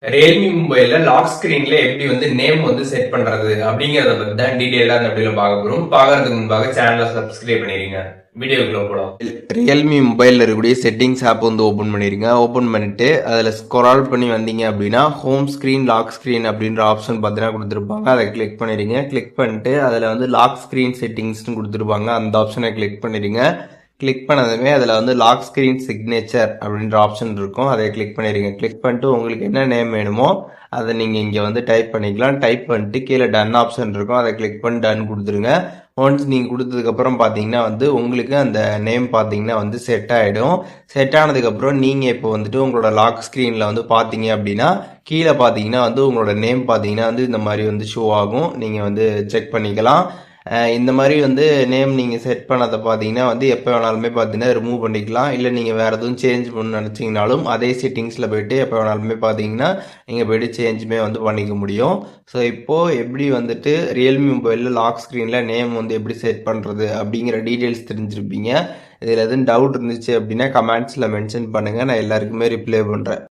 Realme மொபைல்ல lock ஸ்கிரீன்ல எப்படி நேம் செட் பண்றது அப்படிங்கறத பத்தி தான் டீடைலா இந்த வீடியோல பார்க்க போறோம். பார்க்கறதுக்கு முன்பாக சேனலை சப்ஸ்கிரைப் பண்ணிருங்க. வீடியோக்குள்ள போலாம். ரியல்மி மொபைல்ல இருக்கக்கூடிய செட்டிங்ஸ் ஆப் ஓபன் பண்ணிருங்க. ஓபன் பண்ணிட்டு அதுல ஸ்க்ரால் பண்ணி வந்தீங்க அப்படின்னா ஹோம் ஸ்கிரீன் லாக் ஸ்கிரீன் அப்படின்ற ஆப்ஷன் பார்த்தீங்கன்னா கொடுத்துருப்பாங்க. அதை கிளிக் பண்ணிடுங்க. கிளிக் பண்ணிட்டு அதுல லாக் ஸ்கிரீன் செட்டிங்ஸ்னு கொடுத்துருப்பாங்க. அந்த ஆப்ஷனை கிளிக் பண்ணிடுங்க. கிளிக் பண்ணதுமே அதில் லாக் ஸ்க்ரீன் சிக்னேச்சர் அப்படின்ற ஆப்ஷன் இருக்கும். அதை கிளிக் பண்ணிடுங்க. கிளிக் பண்ணிட்டு உங்களுக்கு என்ன நேம் வேணுமோ அதை நீங்கள் இங்கே டைப் பண்ணிக்கலாம். டைப் பண்ணிட்டு கீழே டன் ஆப்ஷன் இருக்கும். அதை கிளிக் பண்ணி டன் கொடுத்துருங்க. ஒன்ஸ் நீங்கள் கொடுத்ததுக்கப்புறம் பார்த்தீங்கன்னா உங்களுக்கு அந்த நேம் பார்த்தீங்கன்னா செட் ஆகிடும். செட் ஆனதுக்கப்புறம் நீங்கள் இப்போ உங்களோட லாக் ஸ்க்ரீனில் பார்த்தீங்க அப்படின்னா கீழே பார்த்தீங்கன்னா உங்களோட நேம் பார்த்தீங்கன்னா இந்த மாதிரி ஷோ ஆகும். நீங்கள் செக் பண்ணிக்கலாம். இந்த மாதிரி நேம் நீங்கள் செட் பண்ணதை பார்த்தீங்கன்னா எப்போ வேணாலுமே பார்த்தீங்கன்னா ரிமூவ் பண்ணிக்கலாம். இல்லை நீங்கள் வேறு எதுவும் சேஞ்ச் பண்ண நினச்சிங்கனாலும் அதே செட்டிங்ஸில் போய்ட்டு எப்போ வேணாலுமே பார்த்தீங்கன்னா நீங்கள் போய்ட்டு சேஞ்சுமே பண்ணிக்க முடியும். ஸோ இப்போது எப்படி ரியல்மி மொபைலில் லாக் ஸ்க்ரீனில் நேம் எப்படி செட் பண்ணுறது அப்படிங்கிற டீட்டெயில்ஸ் தெரிஞ்சிருப்பீங்க. இதில் எதுவும் டவுட் இருந்துச்சு அப்படின்னா கமெண்ட்ஸில் மென்ஷன் பண்ணுங்கள். நான் எல்லாருக்குமே ரிப்ளை பண்ணுறேன்.